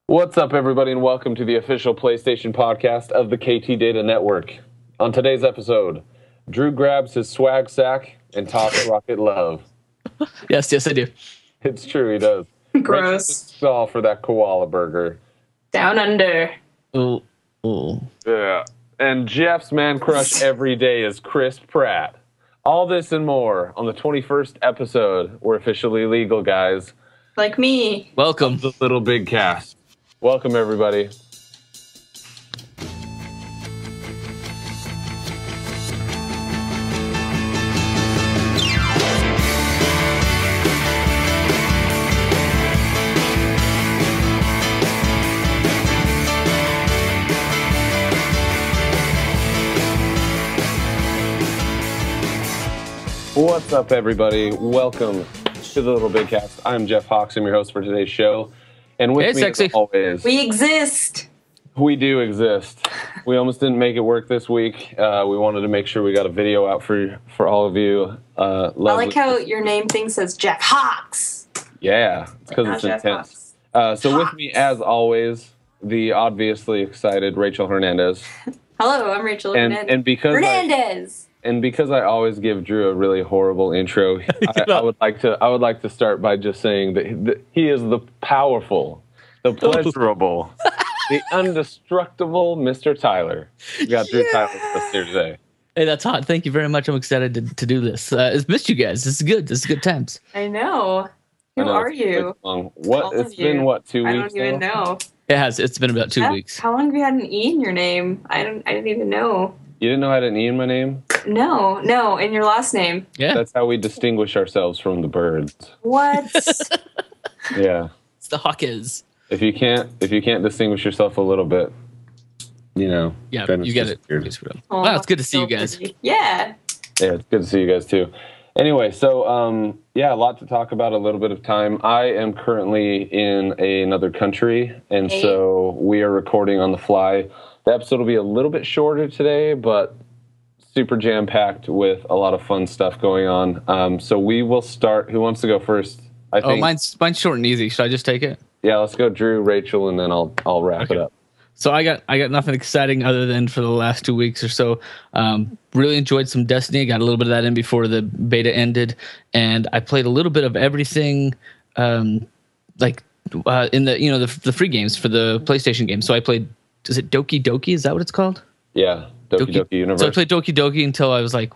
What's up, everybody, and welcome to the official PlayStation podcast of the KT Data Network. On today's episode, Drew grabs his swag sack and talks Rocket Love. Yes, I do. It's true, he does. Gross. All for that Koala Burger. Down under. Ooh. Yeah. And Jeff's man crush every day is Chris Pratt. All this and more on the 21st episode. We're officially legal, guys. Like me. Welcome. The LittleBigKast. Welcome, everybody. What's up, everybody? Welcome to the LittleBigKast. I'm Jeff Hawks. I'm your host for today's show. And with me, sexy. as always, We exist. we do exist. We almost didn't make it work this week. We wanted to make sure we got a video out for all of you. I like how your name thing says Jeff Hawks. Yeah, it's because Not it's Jeff intense. Hawks. So with me, as always, the obviously excited Rachel Hernandez. Hello, I'm Rachel Hernandez. And because I always give Drew a really horrible intro, I would like to start by just saying that he is the powerful, the pleasurable, the indestructible Mr. Tyler. We got Drew Tyler with us here today. Hey, that's hot. Thank you very much. I'm excited to do this. I've missed you guys. This is good. This is good times. I know. Who are you? It's been 2 weeks? I don't even know. It has. It's been about 2 weeks. How long have you had an E in your name? I didn't even know. You didn't know I had an E in my name? No, in your last name. Yeah. That's how we distinguish ourselves from the birds. What? Yeah. It's the hawk is. If you can't distinguish yourself a little bit, Yeah, then you it's get just it. weird. Wow, it's good to see you guys. Yeah. Yeah, it's good to see you guys too. Anyway, so a lot to talk about, a little bit of time. I am currently in another country, and so we are recording on the fly. The episode will be a little bit shorter today, but super jam-packed with a lot of fun stuff going on. So we will start. Who wants to go first? I think. Mine's short and easy. Should I just take it? Yeah, let's go Drew, Rachel, and then I'll wrap it up. So I got nothing exciting other than for the last 2 weeks or so. Really enjoyed some Destiny. Got a little bit of that in before the beta ended, and I played a little bit of everything, in the free games for the PlayStation games. So I played. Is it Doki Doki? Is that what it's called? Yeah, Doki Doki Universe. So I played Doki Doki until I was like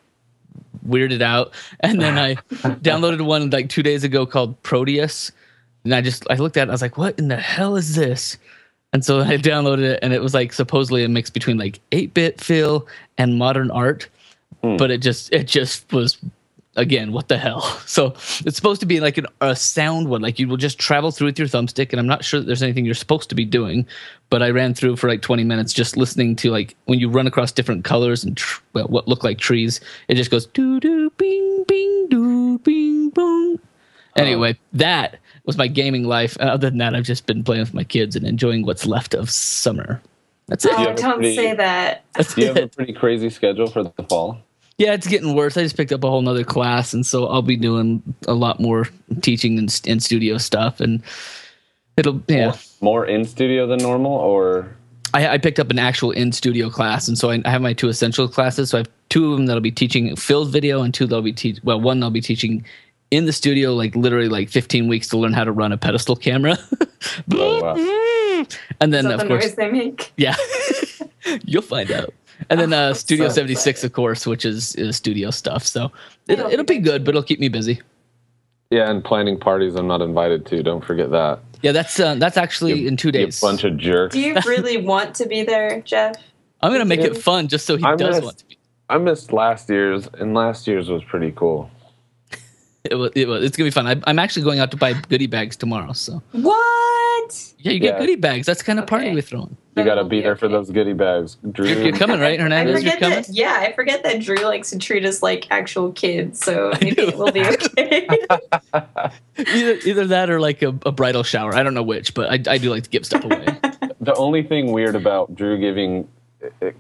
weirded out, and then I downloaded one like 2 days ago called Proteus, and I looked at it. I was like, what in the hell is this? And so I downloaded it, and it was like supposedly a mix between like 8-bit feel and modern art, but it just was, again, what the hell? So it's supposed to be like a sound one, like you will just travel through with your thumbstick, and I'm not sure that there's anything you're supposed to be doing, but I ran through for like 20 minutes just listening to like when you run across different colors and what look like trees, it just goes doo doo bing bing doo bing boom. Anyway, that was my gaming life. Other than that, I've just been playing with my kids and enjoying what's left of summer. That's it. Oh, don't say that. Do you have a pretty crazy schedule for the fall? Yeah, it's getting worse. I just picked up a whole nother class, and so I'll be doing a lot more teaching and studio stuff, and it'll more in studio than normal, or I picked up an actual in studio class, and so I have my 2 essential classes. So I have 2 of them that'll be teaching filled video, and 2 that'll be one I'll be teaching in the studio, like literally like 15 weeks to learn how to run a pedestal camera. Oh, wow. And then Is that of the course, noise they make? yeah, you'll find out. And then Studio so 76, of course, which is studio stuff. So it'll be good, but it'll keep me busy. Yeah, and planning parties I'm not invited to. Don't forget that. Yeah, that's actually in 2 days. You bunch of jerks. Do you really want to be there, Jeff? I'm gonna make it fun just so he does want to be. I missed last year's, and last year's was pretty cool. It's gonna be fun. I'm actually going out to buy goodie bags tomorrow. So What? yeah, you get goodie bags. That's the kind of party we're throwing. You got to be there for those goodie bags. Drew, You're coming, right, Hernandez? You're coming. I forget that Drew likes to treat us like actual kids, so maybe it will be okay. either that or like a bridal shower. I don't know which, but I do like to give stuff away. The only thing weird about Drew giving,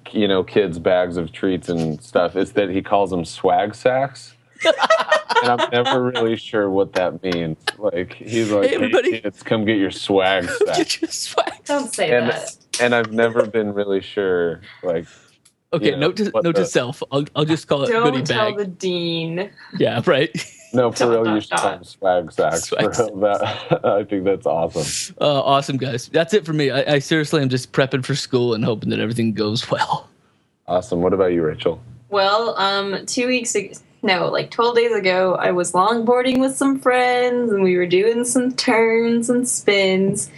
kids bags of treats and stuff is that he calls them swag sacks. And I'm never really sure what that means. Like, he's like, Hey, everybody. kids, come get your swag sack. Get your swag. Don't say And, that. and I've never been really sure, like, Okay, you know, note to self. I'll just call it goodie Don't tell bag. the dean. Yeah, right. no, for real, dot, you should call dot. them swag sacks. Swag For real, that, I think that's awesome. Awesome, guys. That's it for me. I seriously am just prepping for school and hoping that everything goes well. Awesome. What about you, Rachel? Well, 2 weeks ago, no, like 12 days ago, I was longboarding with some friends, and we were doing some turns and spins.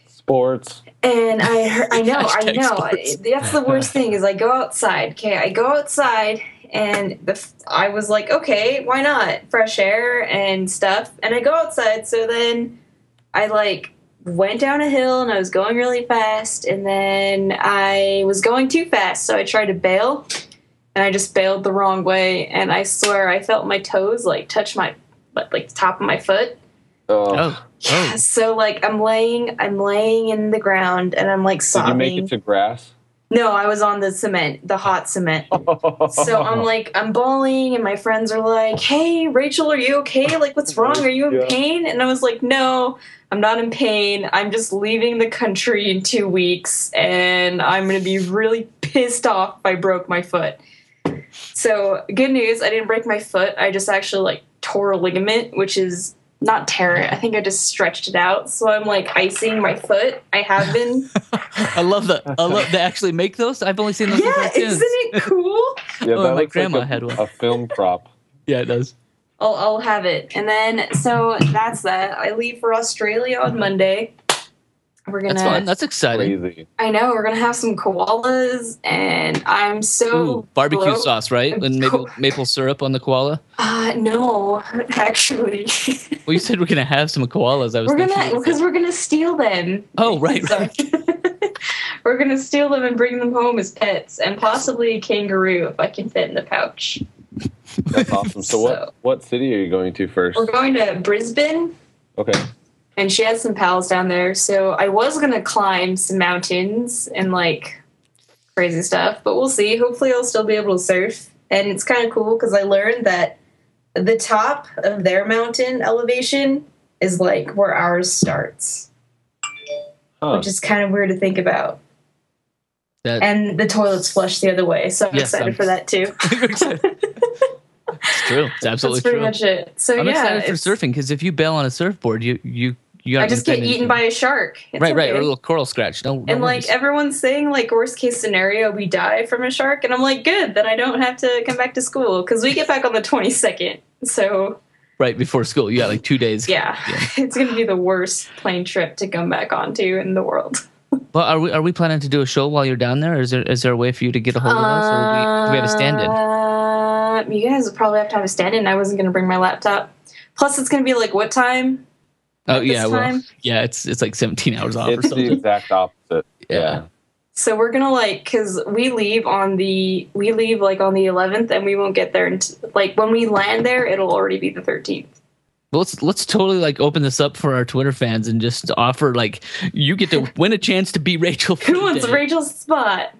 Sports. And I know. Sports. That's the worst thing is I go outside. Okay, I go outside, and I was like, okay, why not? Fresh air and stuff. And I go outside, so then I like went down a hill, and I was going really fast, and then I was going too fast, so I tried to bail, and I just bailed the wrong way, and I swear I felt my toes like touch my like the top of my foot. Oh. So like I'm laying in the ground, and I'm like sobbing. Did you make it to grass? No, I was on the cement, the hot cement. So I'm bawling, and my friends are like, "Hey, Rachel, are you okay? Like, what's wrong? Are you in pain?" And I was like, "No, I'm not in pain. I'm just leaving the country in 2 weeks, and I'm gonna be really pissed off if I broke my foot." So good news, I didn't break my foot. I just actually like tore a ligament, which is not tear it. I think I just stretched it out. So I'm like icing my foot. I have been. I love that. They actually make those. I've only seen those. Yeah, in cartoons. isn't it cool? Yeah, Oh, that my looks grandma like had one. a film prop. Yeah, it does. I'll have it. And then so that's that. I leave for Australia on Monday. We're gonna. That's fun. That's exciting. Crazy. I know we're gonna have some koalas, and I'm so Ooh, barbecue broke. sauce, right? And maple syrup on the koala. No, actually, Well, you said we're gonna have some koalas. I was thinking. we're gonna steal them. Oh, right. We're gonna steal them and bring them home as pets, and possibly a kangaroo if I can fit in the pouch. That's awesome. So what city are you going to first? We're going to Brisbane. Okay. And she has some pals down there, so I was gonna climb some mountains and like crazy stuff, but we'll see. Hopefully, I'll still be able to surf, and it's kind of cool because I learned that the top of their mountain elevation is like where ours starts, which is kind of weird to think about. And the toilets flush the other way, so I'm excited for that too. It's true. It's absolutely true. That's pretty much it. So I'm yeah, excited for surfing because if you bail on a surfboard, you I just get eaten by a shark. It's right, okay. or a little coral scratch. No, and like worries. everyone's saying, like worst case scenario, we die from a shark, and I'm like, good, then I don't have to come back to school because we get back on the 22nd. So right before school, you got like 2 days. Yeah. It's gonna be the worst plane trip to come back onto in the world. Well, are we planning to do a show while you're down there? Or is there a way for you to get a hold of us, or do we have a stand-in? You guys would probably have to have a stand-in. I wasn't gonna bring my laptop. Plus, it's gonna be like what time? Oh yeah, well, yeah, it's like 17 hours off. It's or something. the exact opposite. Yeah. So we're gonna because we leave like on the 11th, and we won't get there until like when we land there, it'll already be the 13th. Well, let's totally like open this up for our Twitter fans and just offer like you get to win a chance to be Rachel. Who wants Rachel's spot?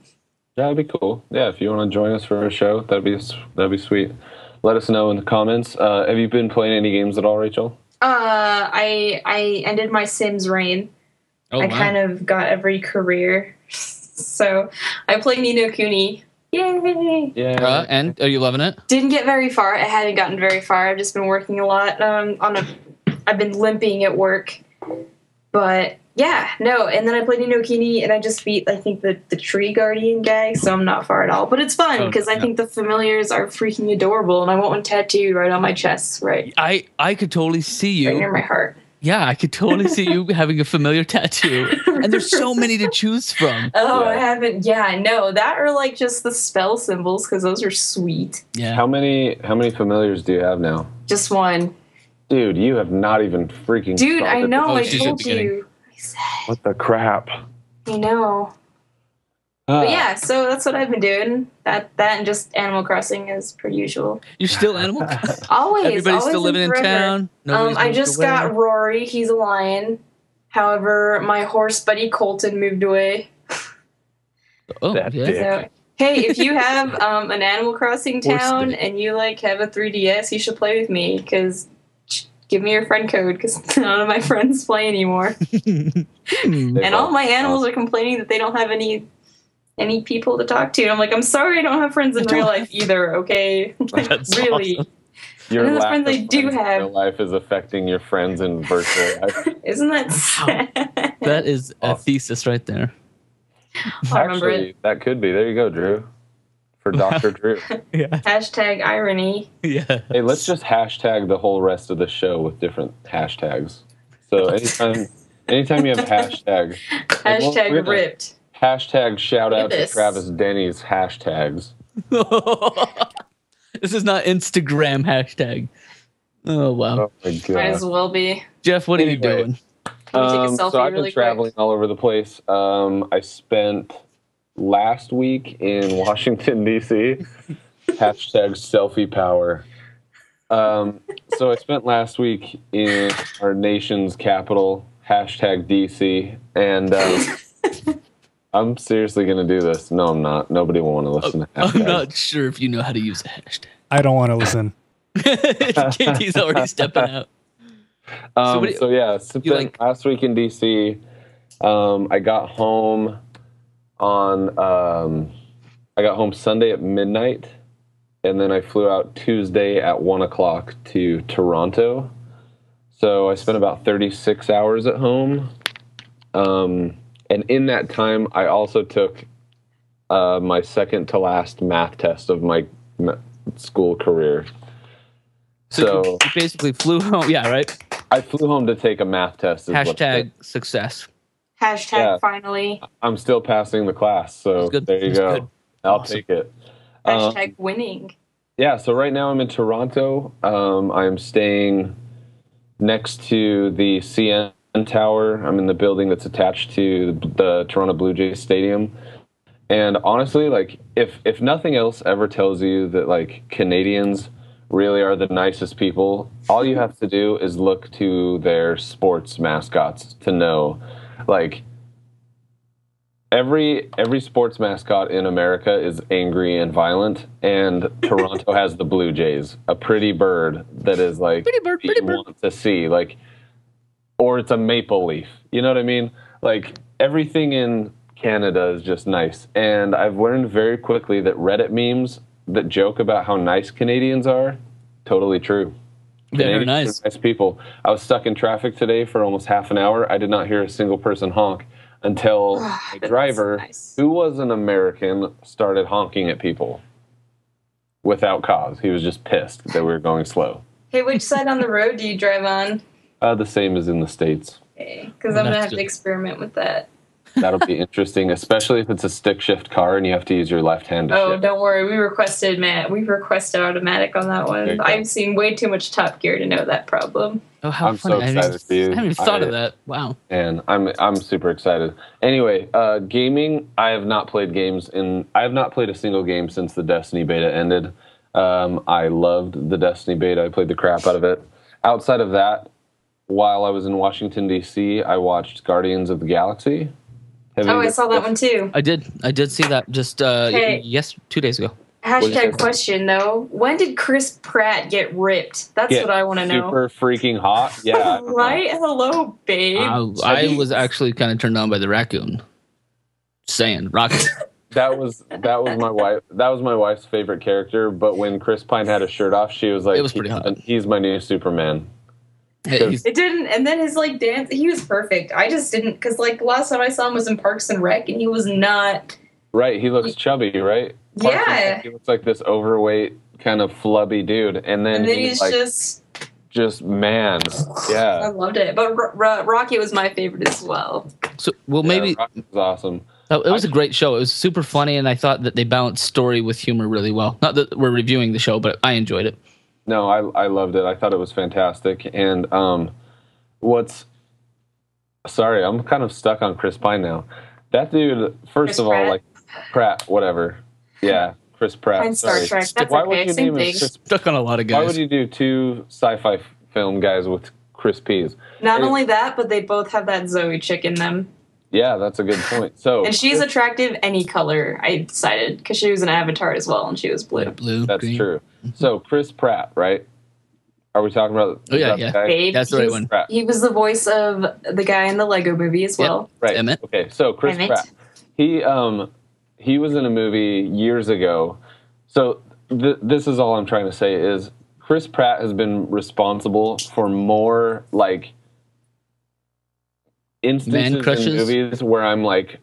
That'd be cool. Yeah, if you want to join us for a show, that'd be sweet. Let us know in the comments. Have you been playing any games at all, Rachel? I ended my Sims reign. Oh, I kind of got every career. So I played Ni no Kuni. Yay! Yeah. And are you loving it? Didn't get very far. I hadn't gotten very far. I've just been working a lot. I've been limping at work. But yeah, no. And then I played Ni no Kuni, and I just beat, I think, the Tree Guardian guy, so I'm not far at all. But it's fun, because I think the familiars are freaking adorable, and I want one tattooed right on my chest, right? I could totally see you. Right near my heart. Yeah, I could totally see you having a familiar tattoo. And there's so many to choose from. Oh, yeah. I haven't. Yeah, no. That or like just the spell symbols, because those are sweet. Yeah. How many familiars do you have now? Just one. Dude, you have not even freaking Dude, I know. Oh, I told you. I said. What the crap? I know. But yeah, so that's what I've been doing. That and just Animal Crossing as per usual. You're still Animal? Always. Everybody's always still living in town? I just got Rory. He's a lion. However, my horse buddy Colton moved away. Oh, that yeah. dick. So, Hey, if you have an Animal Crossing town and you like have a 3DS, you should play with me. Because give me your friend code. Because none of my friends play anymore. And all my animals are complaining that they don't have any people to talk to. And I'm like, I'm sorry, I don't have friends in real life either. Okay, like, really. Awesome. Your lack friends of I do friends in have. real life is affecting your friends in virtual life. Isn't that sad? That is a thesis right there. I remember Actually, it. that could be. There you go, Drew. For Dr. Drew. Yeah. Hashtag irony. Yeah. Hey, let's just hashtag the whole rest of the show with different hashtags. So anytime you have hashtag. Hashtag ripped. Hashtag shout out to this. Travis Denny's hashtags. This is not Instagram hashtag. Oh, wow. Oh my god. Might as well be. Jeff, what are you Anyway. doing? Can we take a selfie So I've been really traveling quick? all over the place. I spent last week in Washington, D.C. Hashtag selfie power. So I spent last week in our nation's capital, hashtag D.C. And I'm seriously going to do this. No, I'm not. Nobody will want to listen to hashtags. I'm not sure if you know how to use a hashtag. I don't want to listen. KT's already stepping out. Spent last week in DC. I got home Sunday at midnight, and then I flew out Tuesday at 1:00 to Toronto. So I spent about 36 hours at home. And in that time, I also took my second to last math test of my school career. So you basically flew home. Yeah, right? I flew home to take a math test. Hashtag success. Hashtag finally. I'm still passing the class, so Good. there you That's go. good. I'll Awesome. take it. Hashtag winning. Yeah, so right now I'm in Toronto. I'm staying next to the CN Tower. I'm in the building that's attached to the Toronto Blue Jays Stadium. And honestly, like, if nothing else ever tells you that, like, Canadians really are the nicest people, all you have to do is look to their sports mascots to know, like, every sports mascot in America is angry and violent, and Toronto has the Blue Jays, a pretty bird that is like Pretty bird. want to see, like, or it's a maple leaf. You know what I mean? Like, everything in Canada is just nice, and I've learned very quickly that Reddit memes that joke about how nice Canadians are, totally true. Very Canadians nice. are nice people. I was stuck in traffic today for almost half an hour. I did not hear a single person honk until a driver nice. who was an American started honking at people without cause. He was just pissed that we were going slow. Hey, which side on the road do you drive on? The same as in the States. Okay, because I'm going to That's have to good. experiment with that. That'll be interesting, especially if it's a stick shift car and you have to use your left hand to Oh, shift. don't worry. We requested automatic on that There you one. go. I've seen way too much Top Gear to know that problem. Oh, how I'm funny. so excited for you. I haven't even thought of that. Wow. And I'm super excited. Anyway, gaming. I have not played a single game since the Destiny beta ended. I loved the Destiny beta. I played the crap out of it. Outside of that, while I was in Washington D.C., I watched Guardians of the Galaxy. I saw that one too. I did see that just 2 days ago. Hashtag question though. When did Chris Pratt get ripped? That's what I want to know. Super freaking hot. Yeah. I don't know. Right? Hello, babe. I was actually kind of turned on by the raccoon. Saying rocket. That was my wife. That was my wife's favorite character. But when Chris Pine had his shirt off, she was like, It was pretty hot. He's my new Superman. He's- It didn't, and then his like dance, he was perfect. I just didn't, because like last time I saw him was in Parks and Rec, and he was not. Right, he looks chubby, right? Yeah. Parks and Rec, he looks like this overweight, kind of flubby dude, and then He's like, just man. I Yeah. loved it. But Rocket was my favorite as well. so maybe Rock was awesome. it was a great show. It was super funny, and I thought that they balanced story with humor really well. Not that we're reviewing the show, but I enjoyed it. No, I loved it. I thought it was fantastic. And sorry, I'm kind of stuck on Chris Pine now. That dude, first Chris of all, Pratt? like Pratt, whatever. Yeah, Chris Pratt. Fine, Star Sorry. Trek. That's Why okay. would you Same name thing. it Chris? Stuck on a lot of Why guys. would you do two sci-fi film guys with Chris P's? Not only that, but they both have that Zoe chick in them. Yeah, that's a good point. So, And she's attractive any color, I decided, because she was an Avatar as well, and she was blue. Blue. That's green. true. So Chris Pratt, right? Are we talking about? Oh, yeah. Babe, That's the right one. He was the voice of the guy in the Lego movie as well. Right. Emmett. Okay. So Chris Pratt, he was in a movie years ago. So this is all I'm trying to say is Chris Pratt has been responsible for more like instances in movies where I'm like,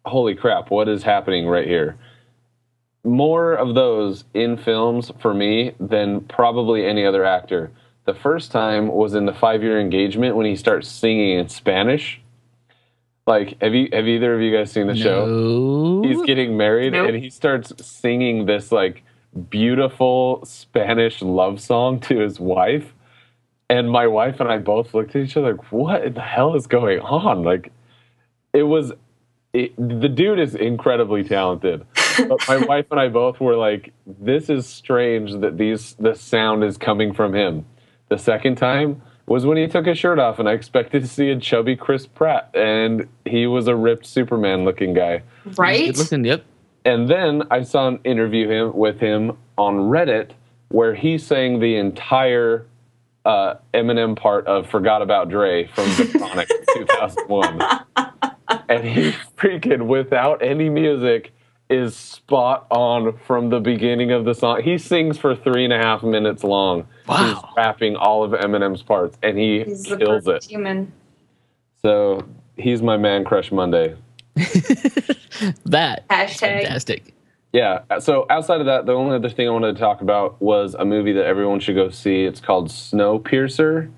holy crap, what is happening right here? More of those in films for me than probably any other actor. The first time was in the 5-Year Engagement when he starts singing in Spanish. Like, have either of you guys seen the show? He's getting married and he starts singing this like beautiful Spanish love song to his wife. And my wife and I both looked at each other like, what in the hell is going on? Like, the dude is incredibly talented. But my wife and I both were like, this is strange that the sound is coming from him. The second time was when he took his shirt off, and I expected to see a chubby Chris Pratt, and he was a ripped Superman-looking guy. Right? Good looking, yep. And then I saw an interview with him on Reddit where he sang the entire Eminem part of Forgot About Dre from The Sonic 2001. And he freaking, without any music, is spot on from the beginning of the song. He sings for 3.5 minutes long. Wow. He's rapping all of Eminem's parts, and He's kills it. Human. So he's my man crush Monday. That Hashtag. fantastic. Yeah. So outside of that, the only other thing I wanted to talk about was a movie that everyone should go see. It's called Snowpiercer.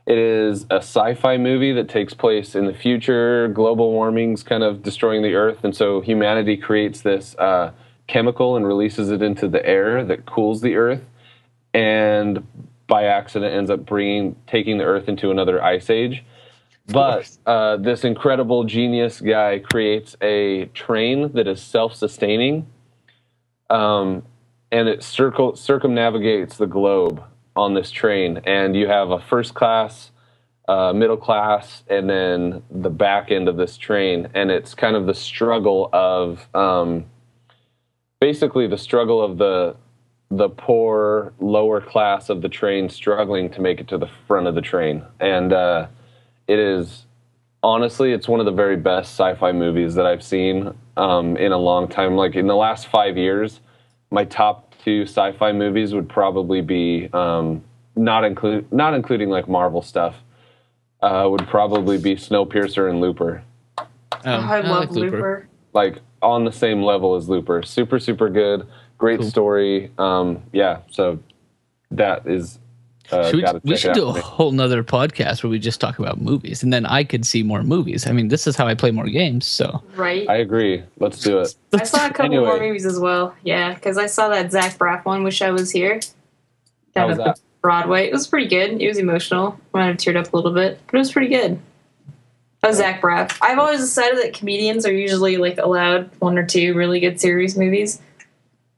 It is a sci-fi movie that takes place in the future. Global warming's kind of destroying the Earth, and so humanity creates this chemical and releases it into the air that cools the Earth, and by accident ends up taking the Earth into another ice age. But this incredible genius guy creates a train that is self-sustaining, and it circumnavigates the globe on this train, and you have a first class, middle class, and then the back end of this train, and it's kind of the struggle of basically the struggle of the poor lower class of the train struggling to make it to the front of the train. And it is honestly, it's one of the very best sci-fi movies that I've seen in a long time. Like in the last 5 years, my top 2 sci-fi movies would probably be not including like Marvel stuff. Would probably be Snowpiercer and Looper. I love Looper. Like on the same level as Looper. Super, super good. Great story. Yeah, so that is. We should do a whole nother podcast where we just talk about movies, and then I could see more movies. I mean, this is how I play more games. So right, I agree. Let's do it. I saw a couple more movies as well. Yeah, because I saw that Zach Braff one. Wish I Was Here. How was that? Broadway. It was pretty good. It was emotional. I might have teared up a little bit, but it was pretty good. Oh, Zach Braff. I've always decided that comedians are usually like allowed 1 or 2 really good series movies.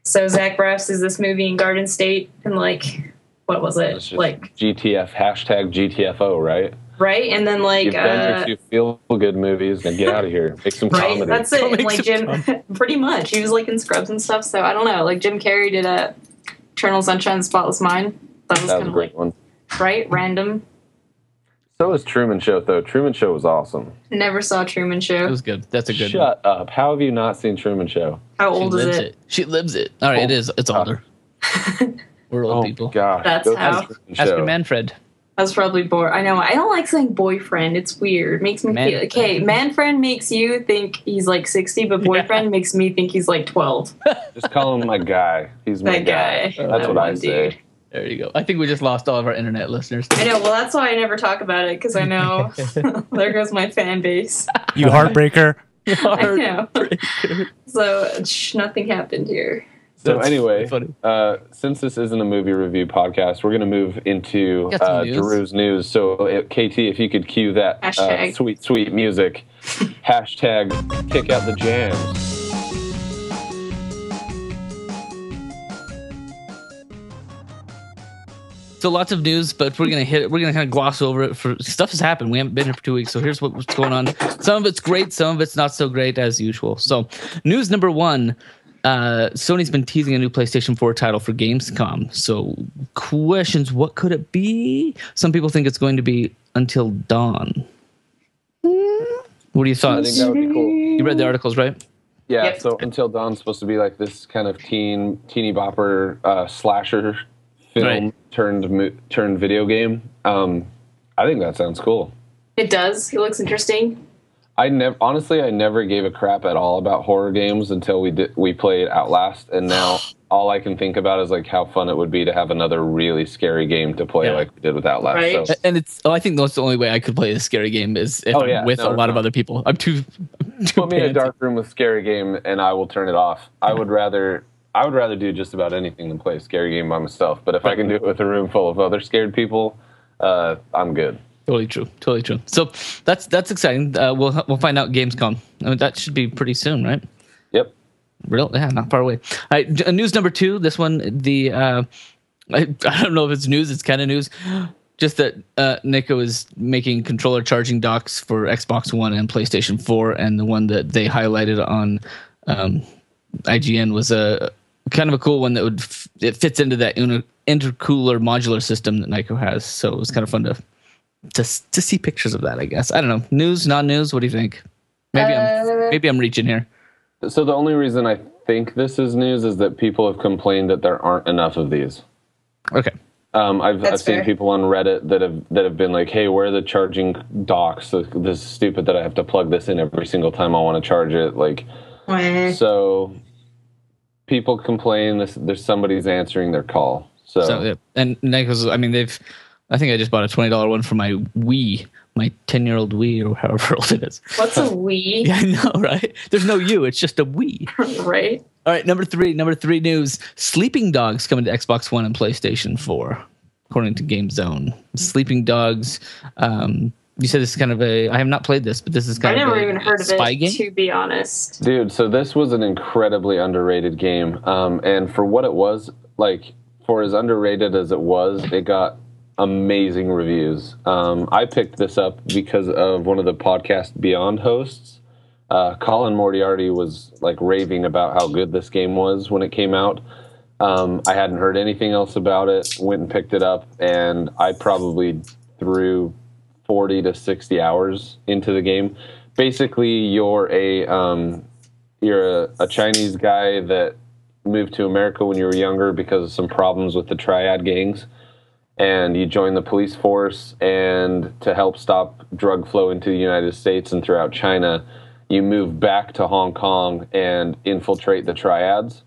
So Zach Braff's is this movie in Garden State, and like. What was it? Like GTF, hashtag GTFO, right? Right, and then like you've done your 2 feel-good movies, and get out of here. Make some comedy. That's it. And, like Jim, pretty much. He was like in Scrubs and stuff. So I don't know. Like Jim Carrey did a Eternal Sunshine of the Spotless Mind. That was kind a of great like, one. Right, random. So was Truman Show, though. Truman Show was awesome. Never saw Truman Show. It was good. That's a good. Shut up! How have you not seen Truman Show? How old is it? She lives it. All right, it is. It's older. We're old people. Gosh, that's how. Ask your Manfred. I was probably bored. I know. I don't like saying boyfriend. It's weird. It makes me feel okay. Man-friend makes you think he's like 60, but boyfriend makes me think he's like 12. Just call him my guy. He's my guy. That's what I say. Dude. There you go. I think we just lost all of our internet listeners. I know. Well, that's why I never talk about it, because I know there goes my fan base. You heartbreaker. I know. So nothing happened here. So anyway, since this isn't a movie review podcast, we're going to move into Drew's news. So, KT, if you could cue that sweet, sweet music, hashtag kick out the jams. So lots of news, but we're gonna kind of gloss over it. For stuff has happened. We haven't been here for 2 weeks, so here's what's going on. Some of it's great, some of it's not so great as usual. So, news number one: Sony's been teasing a new PlayStation 4 title for Gamescom. So, questions: what could it be? Some people think it's going to be Until Dawn. What do you thought? I think that would be cool. You read the articles, right? Yeah. Yep. So Until Dawn's supposed to be like this kind of teeny bopper slasher film turned video game. I think that sounds cool. It does. It looks interesting. I never gave a crap at all about horror games until we played Outlast, and now all I can think about is like how fun it would be to have another really scary game to play like we did with Outlast. Right. So. And I think that's the only way I could play a scary game is if I'm with a lot of other people. I'm too put me in a dark room with scary game and I will turn it off. I would rather do just about anything than play a scary game by myself. But if I can do it with a room full of other scared people, I'm good. Totally true. So that's exciting. We'll find out Gamescom. I mean, that should be pretty soon, right? Yep. Yeah, not far away. All right, news number two. This one, I don't know if it's news. It's kind of news. Just that NYKO is making controller charging docks for Xbox One and PlayStation 4, and the one that they highlighted on IGN was a kind of a cool one that it fits into that intercooler modular system that NYKO has. So it was kind of fun to see pictures of that, I guess. I don't know. News, non-news? What do you think? Maybe I'm reaching here. So the only reason I think this is news is that people have complained that there aren't enough of these. Okay. I've seen people on Reddit that have been like, "Hey, where are the charging docks? This is stupid that I have to plug this in every single time I want to charge it." Like, so people complain. There's somebody's answering their call. So yeah. And NYKO's, I mean, I think I just bought a $20 one for my Wii, my 10-year-old Wii, or however old it is. What's a Wii? Yeah, I know, right? There's no U. It's just a Wii. Right. All right, number three news. Sleeping Dogs coming to Xbox One and PlayStation 4, according to Gamezone. Sleeping Dogs, you said this is kind of I have not played this, but this is kind of a spy game? I never even heard of it, to be honest. Dude, so this was an incredibly underrated game. And for what it was, like, for as underrated as it was, it got amazing reviews. I picked this up because of one of the podcast Beyond hosts. Colin Moriarty was like raving about how good this game was when it came out. I hadn't heard anything else about it, went and picked it up, and I probably threw 40 to 60 hours into the game. Basically, you're a Chinese guy that moved to America when you were younger because of some problems with the triad gangs. And you join the police force, and to help stop drug flow into the United States and throughout China, you move back to Hong Kong and infiltrate the triads.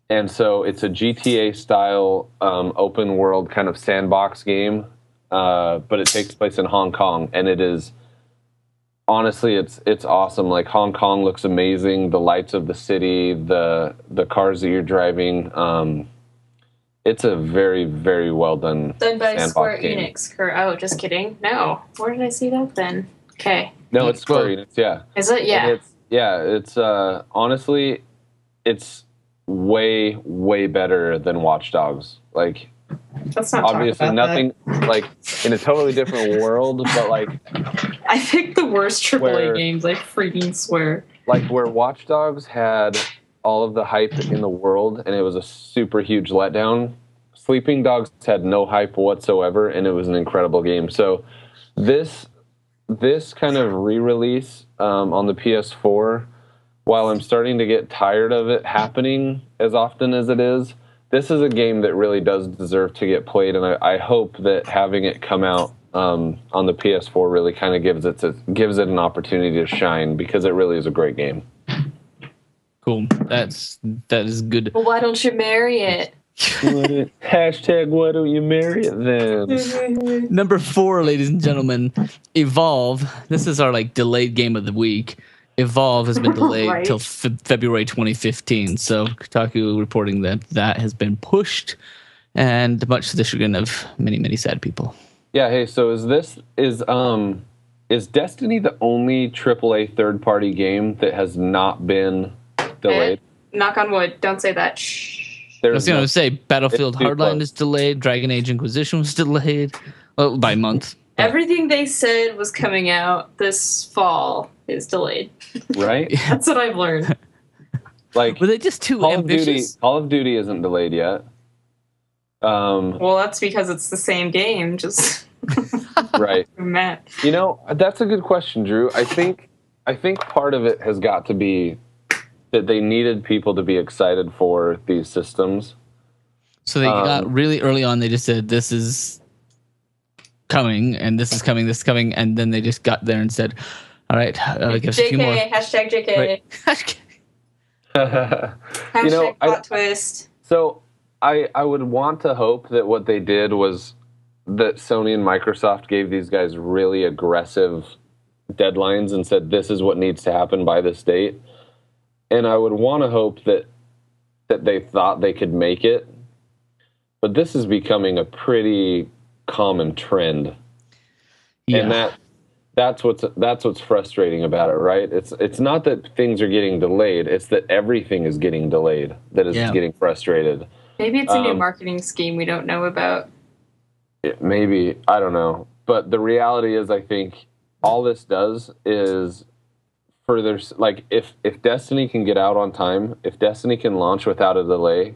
And so it's a GTA-style open world kind of sandbox game, but it takes place in Hong Kong, and it is honestly it's awesome. Like, Hong Kong looks amazing. The lights of the city, the cars that you're driving. It's a very, very well done by Square game. Enix. Oh, just kidding. No. Where did I see that then? Okay. No, it's Square Enix, yeah. Is it? Yeah. It's honestly, it's way, way better than Watch Dogs. Like, let's not obviously talk about nothing, that. like, in a totally different world, but like... I picked the worst AAA games, I freaking swear. Like, where Watch Dogs had all of the hype in the world, and it was a super huge letdown. Sleeping Dogs had no hype whatsoever, and it was an incredible game. So this kind of re-release on the PS4, while I'm starting to get tired of it happening as often as it is, this is a game that really does deserve to get played, and I hope that having it come out on the PS4 really kind of gives it an opportunity to shine, because it really is a great game. Cool. That is good. Well, why don't you marry it? Hashtag why don't you marry it then? Number 4, ladies and gentlemen, Evolve. This is our delayed game of the week. Evolve has been delayed Right. till February 2015. So Kotaku reporting that has been pushed, and much to the chagrin of many, many sad people. Yeah. Hey. So is Destiny the only AAA third-party game that has not been delayed? Knock on wood. Don't say that. Shh. I was going to say Battlefield Hardline is delayed. Dragon Age Inquisition was delayed by a month. Everything they said was coming out this fall is delayed. Right? That's what I've learned. Like, were they just too ambitious? Call of Duty isn't delayed yet. Well, that's because it's the same game, just right. Matt. You know, that's a good question, Drew. I think part of it has got to be that they needed people to be excited for these systems. So they got really early on. They just said, "This is coming, and this is coming, this is coming," and then they just got there and said, "All right, give us a few more." Hashtag JK. Right. Hashtag plot twist. So I would want to hope that what they did was that Sony and Microsoft gave these guys really aggressive deadlines and said, this is what needs to happen by this date. And I would want to hope that they thought they could make it. But this is becoming a pretty common trend. Yeah. And that's what's frustrating about it, right? It's not that things are getting delayed, it's that everything is getting delayed that is getting frustrated. Maybe it's a new marketing scheme we don't know about. Maybe, I don't know. But the reality is, I think all this does is further, like, if Destiny can get out on time, if Destiny can launch without a delay,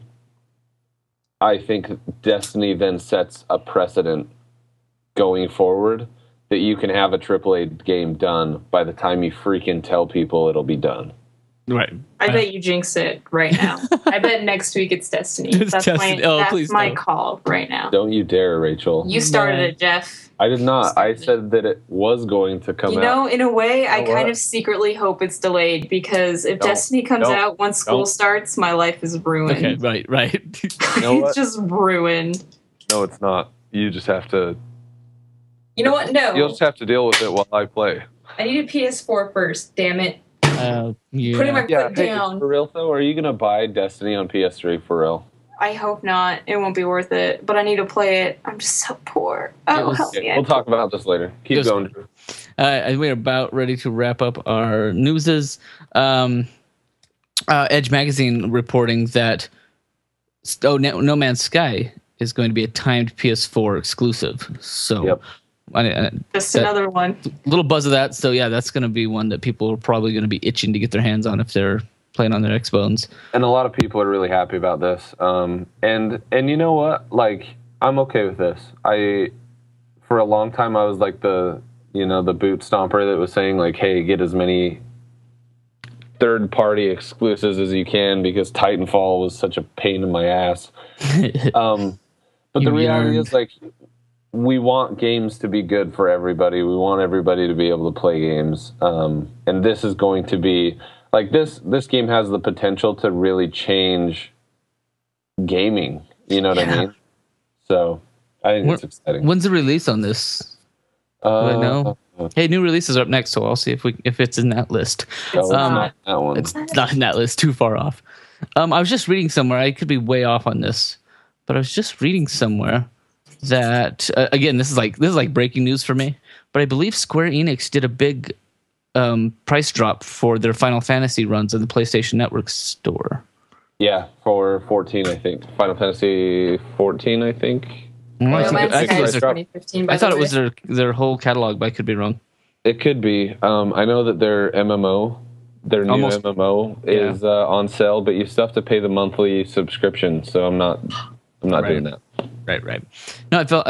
I think Destiny then sets a precedent going forward that you can have a AAA game done by the time you freaking tell people it'll be done. Right. I bet you jinx it right now. I bet next week it's Destiny. That's my call right now. Don't you dare, Rachel. You started it, Jeff. I did not. I said that it was going to come out. You know, in a way, I kind of secretly hope it's delayed because if Destiny comes out once school starts, my life is ruined. Okay, right. You know it's just ruined. No, it's not. You just have to... You know what? No. You'll just have to deal with it while I play. I need a PS4 first, damn it. Yeah. Putting my foot down. For real, though? Are you going to buy Destiny on PS3 for real? I hope not. It won't be worth it. But I need to play it. I'm just so poor. Oh, help me. We'll talk about this later. Keep going, Drew. We're about ready to wrap up our newses. Edge Magazine reporting that No Man's Sky is going to be a timed PS4 exclusive. So... Yep. Just another one. Little buzz of that. So yeah, that's going to be one that people are probably going to be itching to get their hands on if they're playing on their Xbones. And a lot of people are really happy about this. And you know what? Like, I'm okay with this. For a long time, I was like the boot stomper that was saying like, hey, get as many third-party exclusives as you can because Titanfall was such a pain in my ass. But the reality is like, we want games to be good for everybody. We want everybody to be able to play games. And this is going to be like this game has the potential to really change gaming. You know what I mean? So I think it's exciting. When's the release on this? Do I know? Hey, new releases are up next, so I'll see if it's in that list. It's not that one. It's not in that list. Too far off. I was just reading somewhere. I could be way off on this, but I was just reading somewhere that again, this is like breaking news for me, but I believe Square Enix did a big price drop for their Final Fantasy runs on the PlayStation Network store. Yeah, for 14, I think. Final Fantasy 14, I think. I thought it was their whole catalog, but I could be wrong. It could be. I know that their MMO, their new MMO, is on sale, but you still have to pay the monthly subscription. So I'm not doing that. Right. No, I thought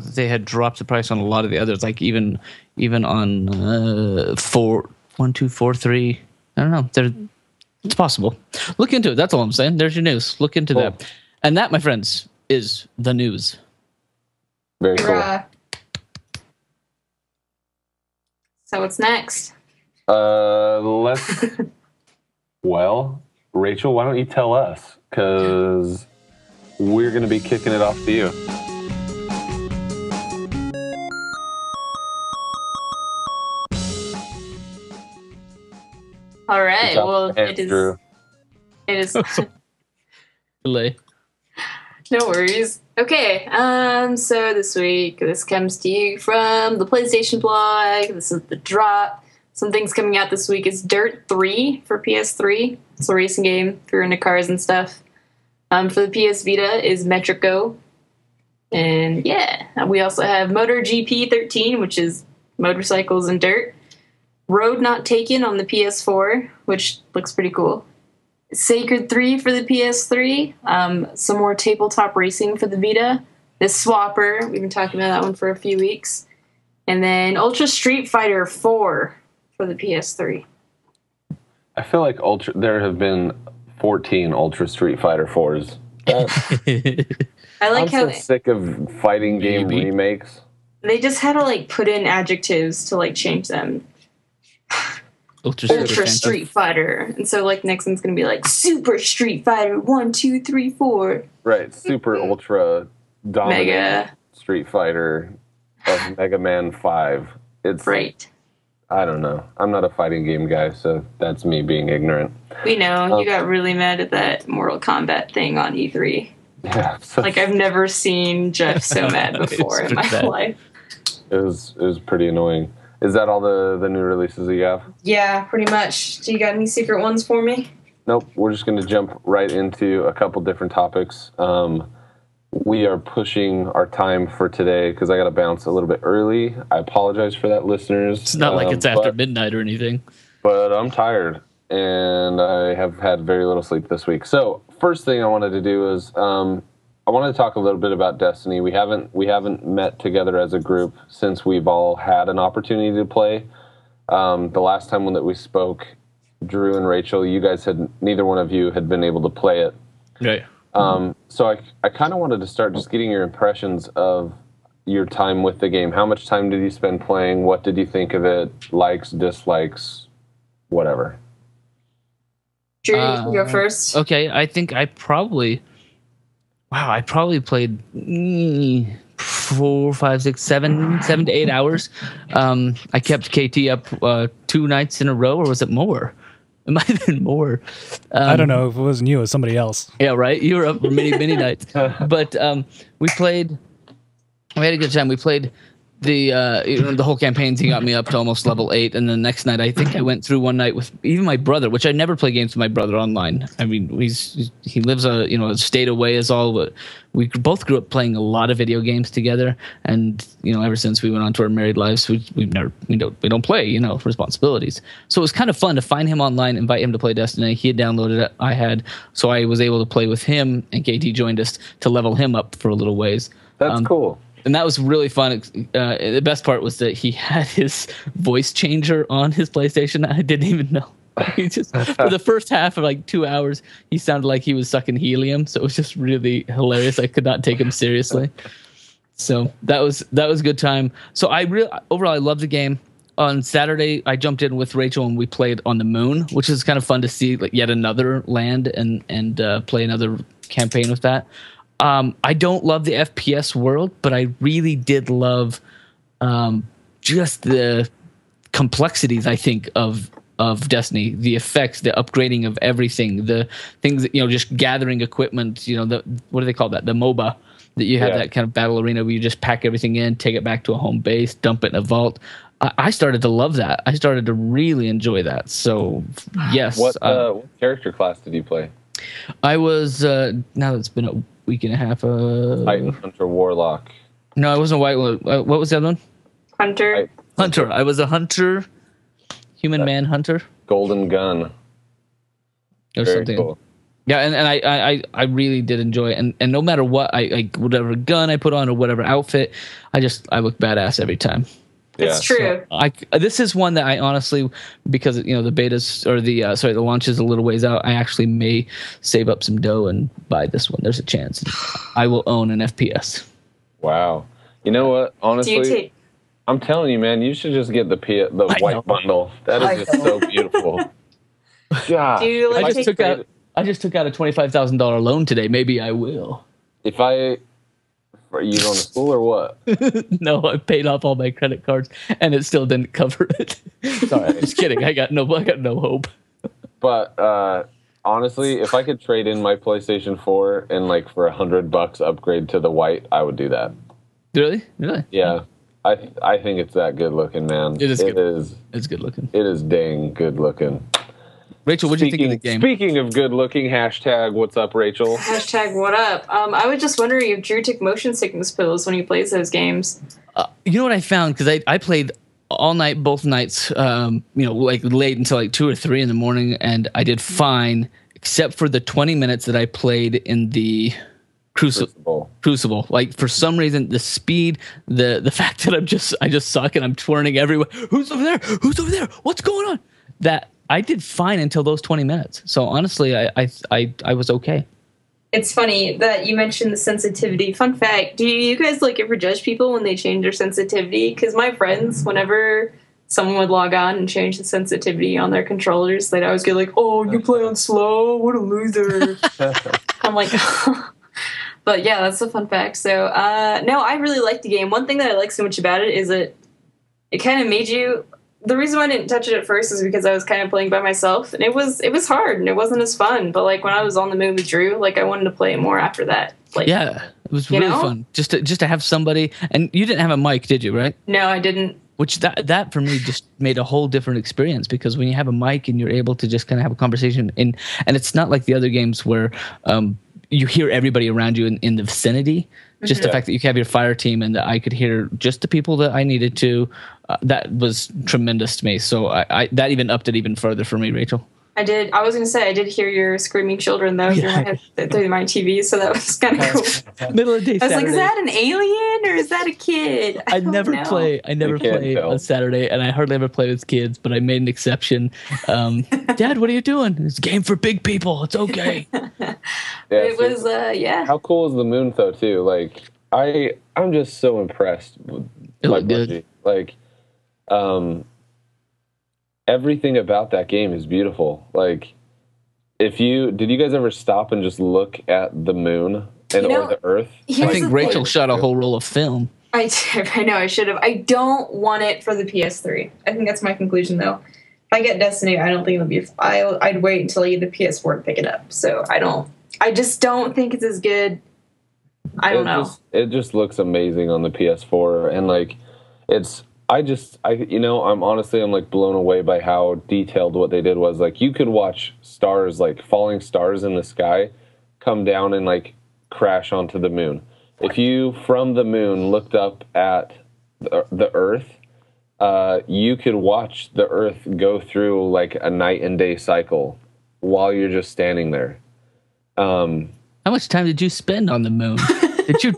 that they had dropped the price on a lot of the others, like even on 1, 2, 4, 3. I don't know. It's possible. Look into it. That's all I'm saying. There's your news. Look into that. And that, my friends, is the news. Very cool. So what's next? Well, Rachel, why don't you tell us? Because we're going to be kicking it off to you. All right. Well, it is. Delay. No worries. Okay. So this week, this comes to you from the PlayStation blog. This is the drop. Some things coming out this week is Dirt 3 for PS3. It's a racing game if you're into cars and stuff. For the PS Vita is Metrico. And yeah, we also have Moto GP 13, which is motorcycles and dirt. Road Not Taken on the PS4, which looks pretty cool. Sacred 3 for the PS3. Some more tabletop racing for the Vita. This Swapper, we've been talking about that one for a few weeks. And then Ultra Street Fighter 4 for the PS3. I feel like there have been 14 Ultra Street Fighter 4s. I'm so sick of fighting game remakes. They just had to like put in adjectives to like change them. Ultra Street Fighter. And so like next one's gonna be like Super Street Fighter 1, 2, 3, 4. Right. Super Ultra Dominant Mega Street Fighter of Mega Man 5. It's right. I don't know. I'm not a fighting game guy, so that's me being ignorant. We know. You got really mad at that Mortal Kombat thing on E3. Yeah. Like I've never seen Jeff so mad before in my life. It was pretty annoying. Is that all the new releases that you have? Yeah, pretty much. Do you got any secret ones for me? Nope. We're just going to jump right into a couple different topics. We are pushing our time for today because I got to bounce a little bit early. I apologize for that, listeners. It's not like it's after midnight or anything. But I'm tired, and I have had very little sleep this week. So first thing I wanted to do is I wanted to talk a little bit about Destiny. We haven't met together as a group since we've all had an opportunity to play. The last time that we spoke, Drew and Rachel, you guys neither one of you had been able to play it. Right. So I kind of wanted to start just getting your impressions of your time with the game. How much time did you spend playing? What did you think of it? Likes, dislikes, whatever. Drew, you can go first. Okay, I think I probably played 4, 5, 6, 7 to 8 hours. I kept KT up 2 nights in a row, or was it more? It might have been more. I don't know if it wasn't you, it was somebody else. Yeah, right. You were up for many nights. But we had a good time. We played the whole campaigns. He got me up to almost level 8, and the next night I think I went through one night with even my brother, which I never play games with my brother online. I mean, he lives a state away is all, but we both grew up playing a lot of video games together, and ever since we went on to our married lives, we don't play responsibilities. So it was kind of fun to find him online, invite him to play Destiny. He had downloaded it, I had, so I was able to play with him, and KT joined us to level him up for a little ways. That's cool. And that was really fun. The best part was that he had his voice changer on his PlayStation. I didn't even know. He just for the first half of like 2 hours, he sounded like he was sucking helium. So it was just really hilarious. I could not take him seriously. So that was a good time. So overall I loved the game. On Saturday, I jumped in with Rachel and we played on the moon, which is kind of fun to see like yet another land and play another campaign with that. I don't love the FPS world, but I really did love just the complexities, I think, of Destiny, the effects, the upgrading of everything, the things that, just gathering equipment, what do they call that? The MOBA, that you have that kind of battle arena where you just pack everything in, take it back to a home base, dump it in a vault. I started to love that. I started to really enjoy that. So, yes. What character class did you play? I was, now that it's been a week and a half. Titan, Hunter, Warlock. No, I wasn't a white one. What was the other one? Hunter. Hunter. I was a hunter. Human man hunter. Golden gun. Or Very something. Cool. Yeah, and I really did enjoy it. And no matter what, I whatever gun I put on or whatever outfit, I look badass every time. It's true. So this is one that I honestly, because the betas or the launch is a little ways out, I actually may save up some dough and buy this one. There's a chance I will own an FPS. Wow. You know what? Honestly, I'm telling you, man, you should just get the white bundle. That is just so beautiful. God. I just took out a $25,000 loan today. Maybe I will. Are you going to school or what? No, I paid off all my credit cards, and it still didn't cover it. Sorry, I'm just kidding. I got no hope. But honestly, if I could trade in my PlayStation 4 and for $100 upgrade to the white, I would do that. Really? Yeah, I think it's that good looking, man. It is. It's good looking. It is dang good looking. Rachel, what do you think of the game? Speaking of good looking, hashtag what's up, Rachel? Hashtag what up? I was just wondering if Drew took motion sickness pills when he plays those games. You know what I found? Because I played all night, both nights, like late until like 2 or 3 in the morning, and I did fine, except for the 20 minutes that I played in the Crucible. Like, for some reason, the speed, the fact that I just suck and I'm twirling everywhere. Who's over there? Who's over there? What's going on? That I did fine until those 20 minutes. So honestly, I was okay. It's funny that you mentioned the sensitivity. Fun fact, do you guys like ever judge people when they change their sensitivity? Because my friends, whenever someone would log on and change the sensitivity on their controllers, they'd always get like, oh, you play on slow? What a loser. I'm like, but yeah, that's a fun fact. So, no, I really like the game. One thing that I like so much about it is it kind of made you... The reason why I didn't touch it at first is because I was kind of playing by myself, and it was hard and it wasn't as fun. But like when I was on the moon with Drew, like I wanted to play it more after that. Like, yeah, it was really fun just to have somebody. And you didn't have a mic, did you? Right? No, I didn't. Which that for me just made a whole different experience, because when you have a mic and you're able to just kind of have a conversation, and it's not like the other games where you hear everybody around you in the vicinity. Just the fact that you have your fire team and that I could hear just the people that I needed to, that was tremendous to me. So I that even upped it even further for me, Rachel. I was going to say, I did hear your screaming children, though, through my TV, so that was kind of cool. Middle of the day Saturday. I was like, is that an alien or is that a kid? I never play on Saturday, and I hardly ever play with kids, but I made an exception. Dad, what are you doing? It's a game for big people. It's okay. It was, yeah. How cool is the moon, though, too? Like, I'm just so impressed with my budgie. Like, everything about that game is beautiful. Like, did you guys ever stop and just look at the moon or the Earth? I think Rachel shot a whole roll of film. I know I should have. I don't want it for the PS3. I think that's my conclusion, though. If I get Destiny, I don't think it'll be. I'd wait until I get the PS4 to pick it up. So I just don't think it's as good. I don't know. It just looks amazing on the PS4, and like, I'm honestly like blown away by how detailed what they did was. Like, you could watch stars, like falling stars in the sky, come down and like crash onto the moon. If you from the moon looked up at the Earth, you could watch the Earth go through like a night and day cycle while you're just standing there. How much time did you spend on the moon? Did you?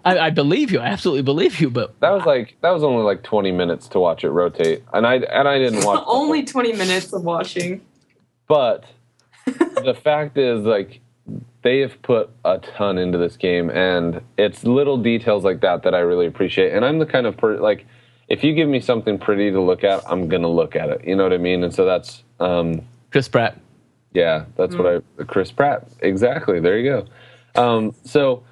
I believe you. I absolutely believe you. But that was only like 20 minutes to watch it rotate, and I didn't watch only 20 minutes of watching. But the fact is, like, they have put a ton into this game, and it's little details like that I really appreciate. And I'm the kind of like, if you give me something pretty to look at, I'm gonna look at it. You know what I mean? And so that's Chris Pratt. Yeah, that's Chris Pratt. Exactly. There you go. So.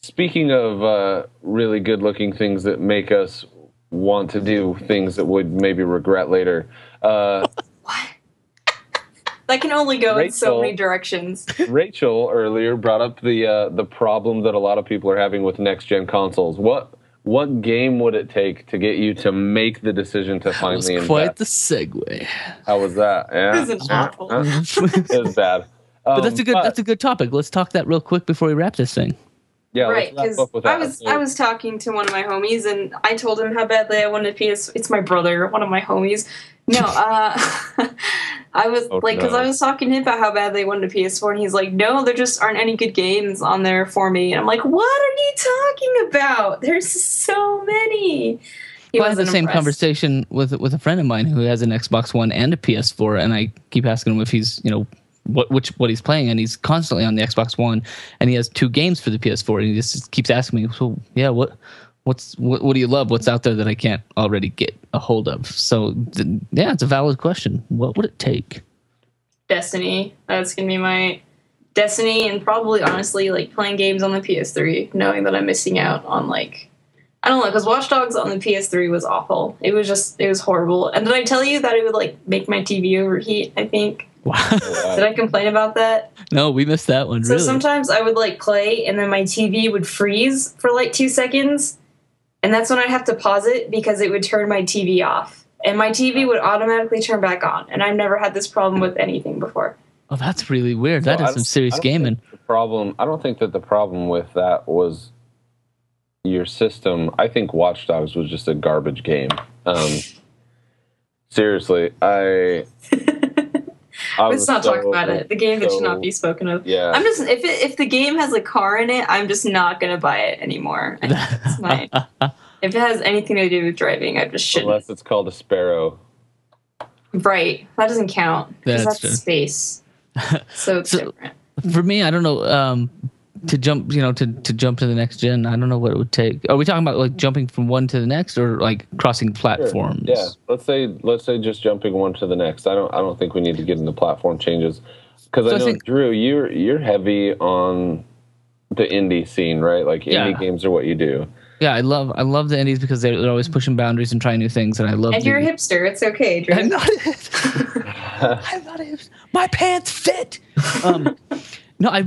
Speaking of really good-looking things that make us want to do things that would maybe regret later. What? That can only go in so many directions. Rachel earlier brought up the problem that a lot of people are having with next-gen consoles. What game would it take to get you to make the decision to finally invest? Quite the segue. How was that? Yeah. It was awful. It was bad. But that's a good topic. Let's talk that real quick before we wrap this thing. Yeah, right, because I was talking to one of my homies, and I told him how badly I wanted a PS. It's my brother, one of my homies. No, I was because I was talking to him about how badly I wanted a PS4, and he's like, "No, there just aren't any good games on there for me." And I'm like, "What are you talking about? There's so many." I had the same conversation with a friend of mine who has an Xbox One and a PS4, and I keep asking him if he's what he's playing, and he's constantly on the Xbox One, and he has 2 games for the PS4, and he just keeps asking me, so yeah, what do you love? What's out there that I can't already get a hold of? So yeah, it's a valid question. What would it take? Destiny. That's gonna be my Destiny, and probably honestly like playing games on the PS3, knowing that I'm missing out on like, I don't know, because Watch Dogs on the PS3 was awful. It was horrible. And did I tell you that it would like make my TV overheat? I think. Wow. Did I complain about that? No, we missed that one. So really? Sometimes I would like play, and then my TV would freeze for like 2 seconds, and that's when I'd have to pause it because it would turn my TV off. and my TV would automatically turn back on. And I've never had this problem with anything before. Oh, that's really weird. That is some serious gaming. I don't think that the problem with that was your system. I think Watch Dogs was just a garbage game. Seriously, Let's not talk about it. The game that should not be spoken of. Yeah. I'm just if the game has a car in it, I'm just not gonna buy it anymore. If it has anything to do with driving, I just shouldn't. Unless it's called a Sparrow. Right. That doesn't count. Because that's space. So it's different. For me, I don't know. To jump, to jump to the next gen, I don't know what it would take. Are we talking about like jumping from one to the next, or like crossing platforms? Sure. Yeah, let's say just jumping one to the next. I don't think we need to get into platform changes, because I know Drew, you're heavy on the indie scene, right? Like indie games are what you do. Yeah, I love the indies because they're always pushing boundaries and trying new things, and I love. And you're a hipster. It's okay, Drew. I'm not a hipster. I'm not a hipster. My pants fit. No, I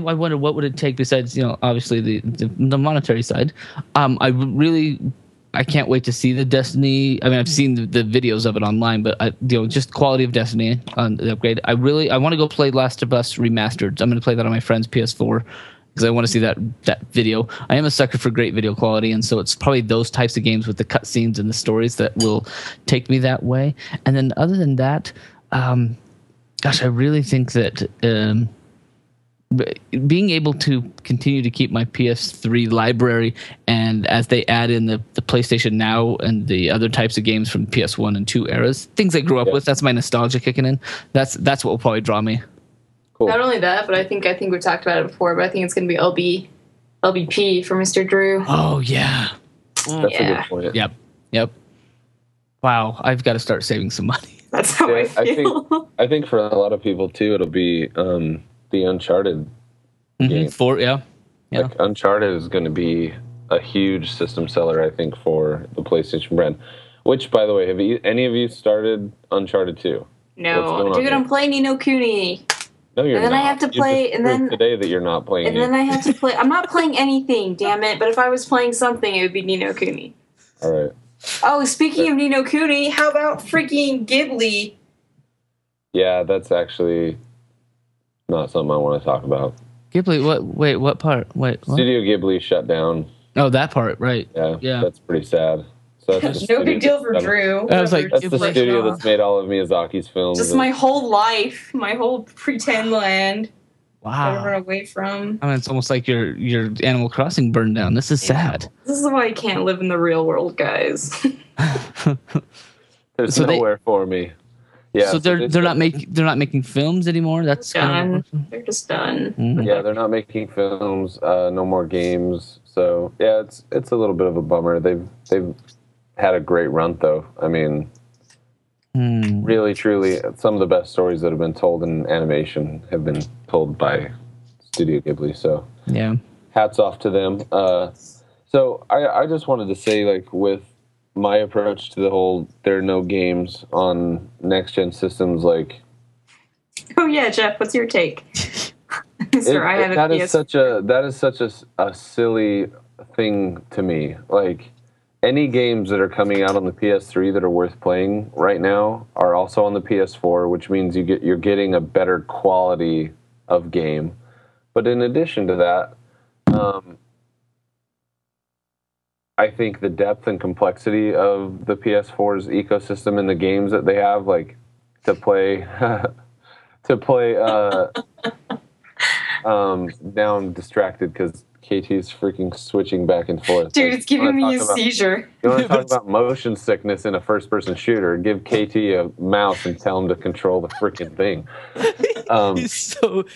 wonder what would it take besides obviously the monetary side. I can't wait to see the Destiny. I mean, I've seen the videos of it online, but just quality of Destiny on the upgrade. I want to go play Last of Us Remastered. I'm going to play that on my friend's PS4 because I want to see that video. I am a sucker for great video quality, and so it's probably those types of games with the cutscenes and the stories that will take me that way. And then other than that, gosh, I really think that. Being able to continue to keep my PS3 library, and as they add in the PlayStation Now and the other types of games from PS1 and 2 eras, things I grew up with, that's my nostalgia kicking in. That's what will probably draw me. Cool. Not only that, but I think we talked about it before, but I think it's going to be LBP for Mr. Drew. Oh yeah, that's a good point. Yep. Wow, I've got to start saving some money. That's how I feel. I think for a lot of people too, it'll be the Uncharted game. Like Uncharted is going to be a huge system seller, I think, for the PlayStation brand. Which, by the way, have any of you started Uncharted 2? No, dude, I'm playing Ni no Kuni. No, you're not. And then I have to play, and then today that you're not playing. And then I have to play. I'm not playing anything, damn it! But if I was playing something, it would be Ni no Kuni. All right. Oh, speaking of Ni no Kuni, how about freaking Ghibli? Yeah, that's actually not something I want to talk about. Ghibli, what? Wait, what part? Wait, what? Studio Ghibli shut down. Oh, that part, right? Yeah. That's pretty sad. So that's no big deal for Drew. I was like, that's the studio that's made all of Miyazaki's films. Just my whole life, my whole pretend land. Wow. That I run away from. I mean, it's almost like your Animal Crossing burned down. This is sad. This is why I can't live in the real world, guys. There's nowhere for me. Yeah, so they're not making films anymore. That's done. They're just done. Mm-hmm. Yeah, they're not making films. No more games. So yeah, it's a little bit of a bummer. They've had a great run though. I mean, really, truly, some of the best stories that have been told in animation have been told by Studio Ghibli. So yeah, hats off to them. So I just wanted to say, like, with my approach to the whole there are no games on next gen systems, like, oh yeah, Jeff, what's your take? That is such a silly thing to me. Like, any games that are coming out on the PS3 that are worth playing right now are also on the PS4, which means you're getting a better quality of game. But in addition to that, I think the depth and complexity of the PS4's ecosystem and the games that they have, like, to play now I'm distracted because KT's freaking switching back and forth. Dude, it's giving me a seizure. You want to talk about motion sickness in a first-person shooter? Give KT a mouse and tell him to control the freaking thing.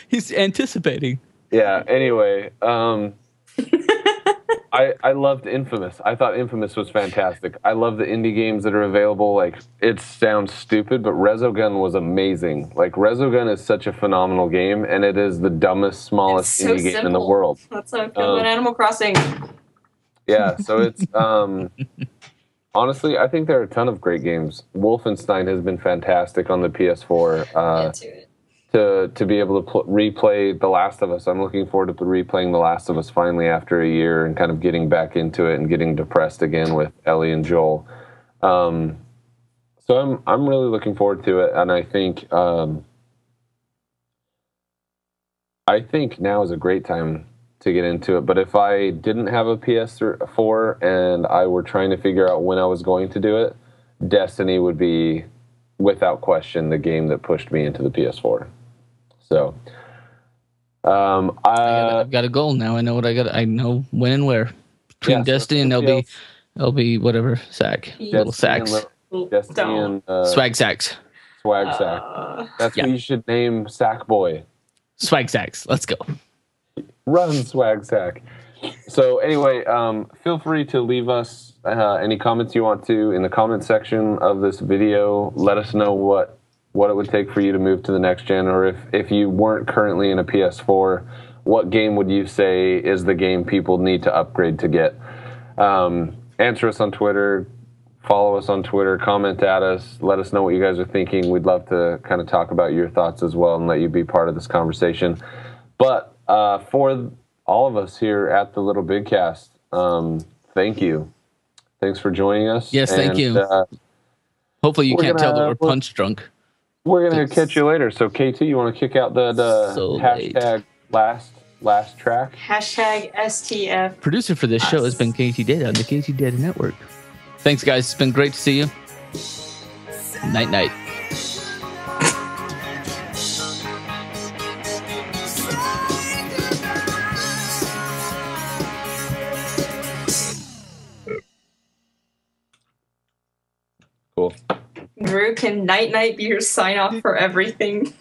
He's anticipating. Yeah. Anyway, I loved Infamous. I thought Infamous was fantastic. I love the indie games that are available. Like, it sounds stupid, but Resogun was amazing. Like, Resogun is such a phenomenal game, and it is the dumbest, smallest indie game in the world. That's how I feel about Animal Crossing. Yeah, so it's honestly, I think there are a ton of great games. Wolfenstein has been fantastic on the PS4. To be able to replay The Last of Us. I'm looking forward to replaying The Last of Us finally after a year and kind of getting back into it and getting depressed again with Ellie and Joel. So I'm really looking forward to it, and I think now is a great time to get into it. But if I didn't have a PS4 and I were trying to figure out when I was going to do it, Destiny would be, without question, the game that pushed me into the PS4. So, I've got a goal now. I know what I got. I know when and where. Between Destiny and LB whatever sack, little sacks, Destiny and swag sacks. Swag sack. That's what you should name Sack Boy. Swag sacks. Let's go. Run, Swag Sack. So anyway, feel free to leave us any comments you want to in the comment section of this video. Let us know what it would take for you to move to the next gen, or if you weren't currently in a PS4, what game would you say is the game people need to upgrade to get? Answer us on Twitter, follow us on Twitter, comment at us, let us know what you guys are thinking. We'd love to kind of talk about your thoughts as well and let you be part of this conversation. But for all of us here at the LittleBigKast, thank you. Thanks for joining us. Yes, thank you. Hopefully you can't tell that we're punch drunk. We're going to catch you later. So, KT, you want to kick out the hashtag last track? Hashtag STF. Producer for this show has been KT Data on the KT Data Network. Thanks, guys. It's been great to see you. Night. Cool. Drew, can night be your sign off for everything?